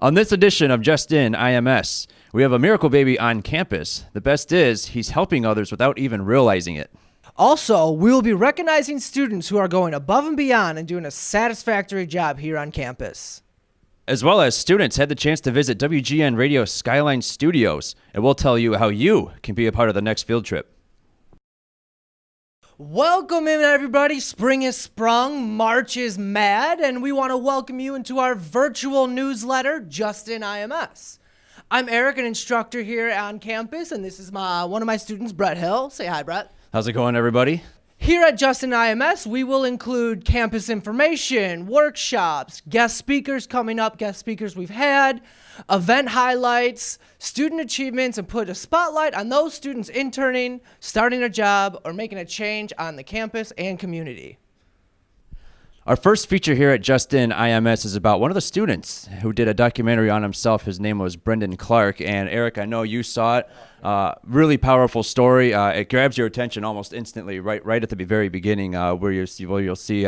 On this edition of Just In IMS, we have a miracle baby on campus. The best is, he's helping others without even realizing it. Also, we will be recognizing students who are going above and beyond and doing a satisfactory job here on campus. As well as students had the chance to visit WGN Radio Skyline Studios, and we'll tell you how you can be a part of the next field trip. Welcome in, everybody. Spring is sprung, March is mad, and we want to welcome you into our virtual newsletter, Just In IMS. I'm Eric, an instructor here on campus, and this is one of my students, Brett Hill. Say hi, Brett. How's it going, everybody? Here at Just In IMS, we will include campus information, workshops, guest speakers coming up, guest speakers we've had, event highlights, student achievements, and put a spotlight on those students interning, starting a job, or making a change on the campus and community. Our first feature here at Just In IMS is about one of the students who did a documentary on himself. His name was Brendan Clark. And Eric, I know you saw it. Really powerful story. It grabs your attention almost instantly, right at the very beginning, where you'll see.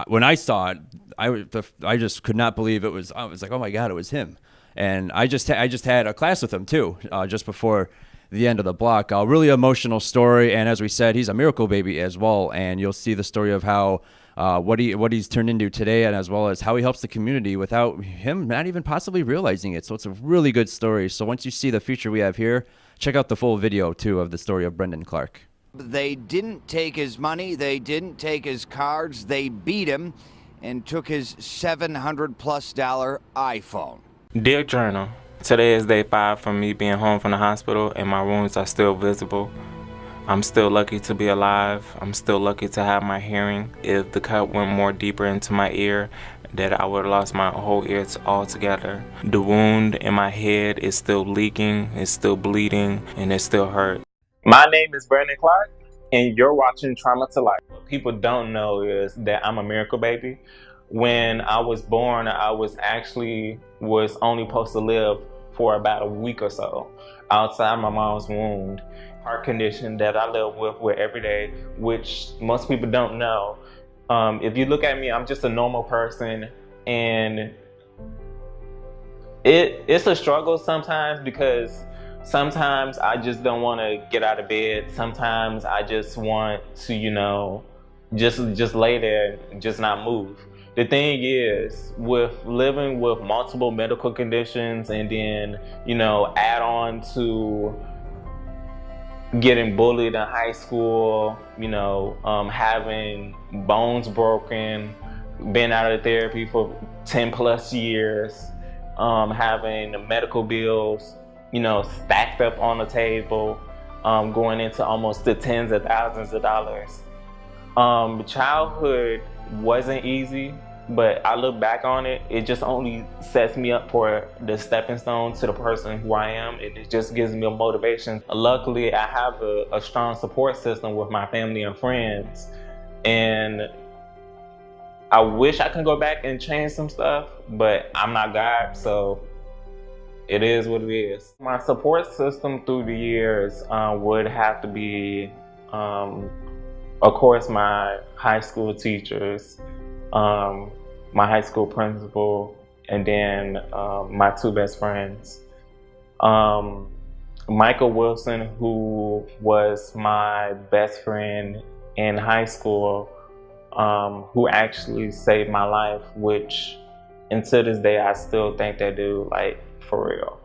When I saw it, I just could not believe it was. I was like, oh my God, it was him. And I just had a class with him too, just before the end of the block. Really emotional story. And as we said, he's a miracle baby as well. And you'll see the story of how. What he's turned into today, and as well as how he helps the community without him not even possibly realizing it. So it's a really good story. So once you see the feature we have here, check out the full video too of the story of Brendan Clark. They didn't take his money, they didn't take his cards, they beat him and took his $700+ iPhone. Dear Journal, today is day 5 from me being home from the hospital and my wounds are still visible. I'm still lucky to be alive. I'm still lucky to have my hearing. If the cut went more deeper into my ear, that I would have lost my whole ear altogether. The wound in my head is still leaking, it's still bleeding, and it still hurts. My name is Brandon Clark, and you're watching Trauma to Life. What people don't know is that I'm a miracle baby. When I was born, I was only supposed to live for about a week or so outside my mom's womb. Heart condition that I live with every day, which most people don't know. If you look at me, I'm just a normal person, and it's a struggle sometimes because sometimes I just don't want to get out of bed. Sometimes I just want to, just lay there and just not move. The thing is, with living with multiple medical conditions and then, add on to getting bullied in high school, having bones broken, been out of therapy for 10+ years, having the medical bills, stacked up on the table, going into almost the tens of thousands of dollars. Childhood wasn't easy, but I look back on it, it just only sets me up for the stepping stone to the person who I am. It just gives me a motivation. Luckily, I have a strong support system with my family and friends. And I wish I could go back and change some stuff, but I'm not God, so it is what it is. My support system through the years would have to be, of course, my high school teachers, my high school principal, and then my 2 best friends. Michael Wilson, who was my best friend in high school, who actually saved my life, which, and to this day, I still think that dude, for real.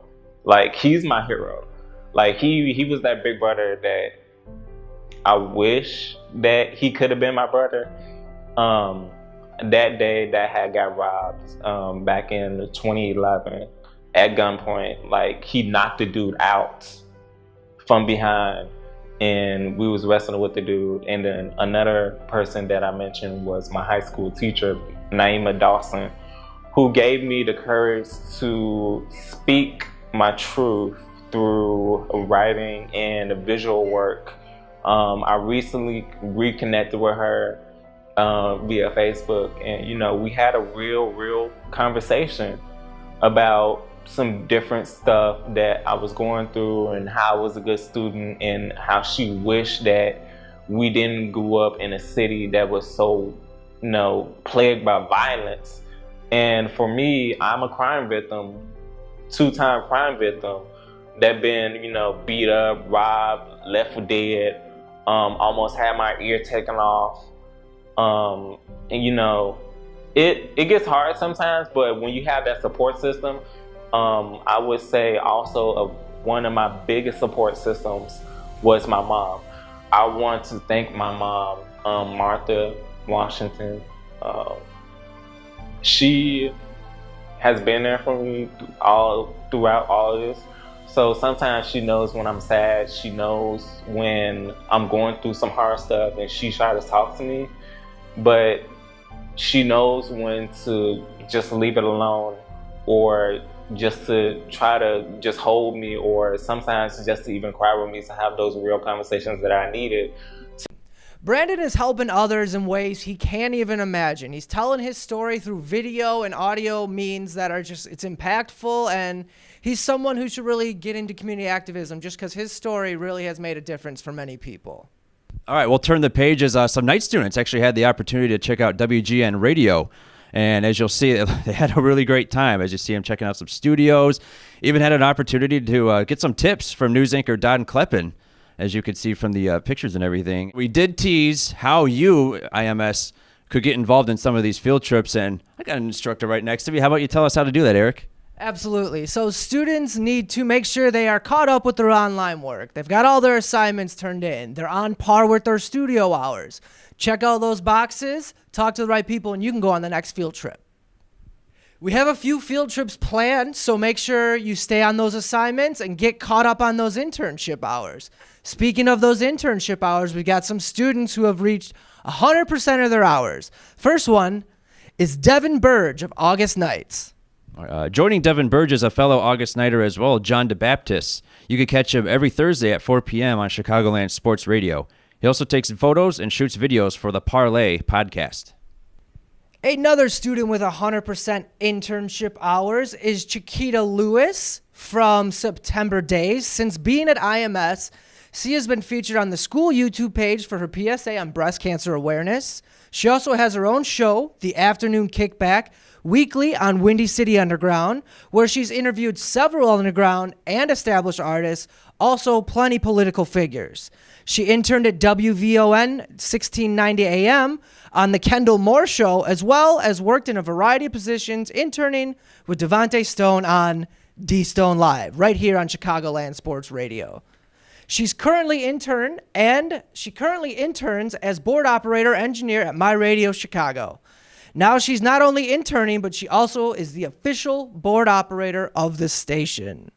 He's my hero. He was that big brother that I wish that he could have been my brother. That day that had got robbed back in 2011 at gunpoint, he knocked the dude out from behind and we was wrestling with the dude. And then another person that I mentioned was my high school teacher, Naima Dawson, who gave me the courage to speak my truth through writing and visual work. I recently reconnected with her via Facebook, and we had a real conversation about some different stuff that I was going through and how I was a good student and how she wished that we didn't grow up in a city that was so, plagued by violence. And for me, I'm a crime victim, two-time crime victim that been, beat up, robbed, left for dead, almost had my ear taken off. And it gets hard sometimes, but when you have that support system, I would say also one of my biggest support systems was my mom. I want to thank my mom, Martha Washington. She has been there for me throughout all of this. So sometimes she knows when I'm sad. She knows when I'm going through some hard stuff, and she tries to talk to me. But she knows when to just leave it alone, or just to try to just hold me, or sometimes just to even cry with me, to have those real conversations that I needed. Brandon is helping others in ways he can't even imagine. He's telling his story through video and audio means that are it's impactful, and he's someone who should really get into community activism just because his story really has made a difference for many people. All right, we'll turn the pages. Some night students actually had the opportunity to check out WGN Radio. And as you'll see, they had a really great time. As you see them checking out some studios, even had an opportunity to get some tips from news anchor Don Kleppen, as you could see from the pictures and everything. We did tease how you, IMS, could get involved in some of these field trips, and I got an instructor right next to me. How about you tell us how to do that, Eric? Absolutely. So students need to make sure they are caught up with their online work. They've got all their assignments turned in. They're on par with their studio hours. Check out those boxes, talk to the right people, and you can go on the next field trip. We have a few field trips planned, so make sure you stay on those assignments and get caught up on those internship hours. Speaking of those internship hours, we got some students who have reached 100% of their hours. First one is Devin Burge of August Nights. Joining Devin Burge is a fellow August Nighter as well, John DeBaptist. You can catch him every Thursday at 4 p.m. on Chicagoland Sports Radio. He also takes photos and shoots videos for the Parlay podcast. Another student with 100% internship hours is Chiquita Lewis from September Days. Since being at IMS, she has been featured on the school YouTube page for her PSA on breast cancer awareness. She also has her own show, The Afternoon Kickback, weekly on Windy City Underground, where she's interviewed several underground and established artists, also plenty political figures. She interned at WVON 1690 AM on the Kendall Moore Show, as well as worked in a variety of positions, interning with Devontae Stone on D-Stone Live, right here on Chicagoland Sports Radio. She currently interns as board operator engineer at My Radio Chicago. Now she's not only interning, but she also is the official board operator of the station.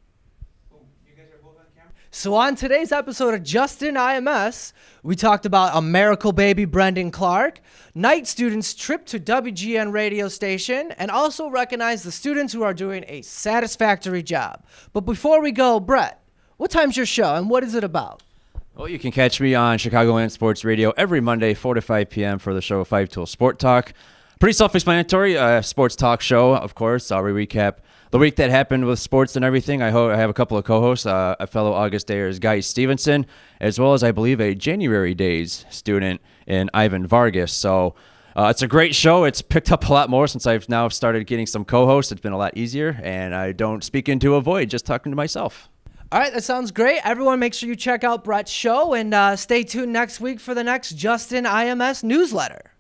So on today's episode of Justin IMS, we talked about a miracle baby Brendan Clark, night students' trip to WGN Radio station, and also recognize the students who are doing a satisfactory job. But before we go, Brett, what time's your show and what is it about? Well, you can catch me on Chicagoland Sports Radio every Monday, 4 to 5 p.m. for the show 5 Tool Sport Talk. Pretty self-explanatory, sports talk show, of course. I'll recap the week that happened with sports and everything. I have a couple of co-hosts, a fellow August Dayers, Guy Stevenson, as well as, I believe, a January Days student in Ivan Vargas. So it's a great show. It's picked up a lot more since I've now started getting some co-hosts. It's been a lot easier, and I don't speak into a void, just talking to myself. All right, that sounds great. Everyone, make sure you check out Brett's show, and stay tuned next week for the next Justin IMS newsletter.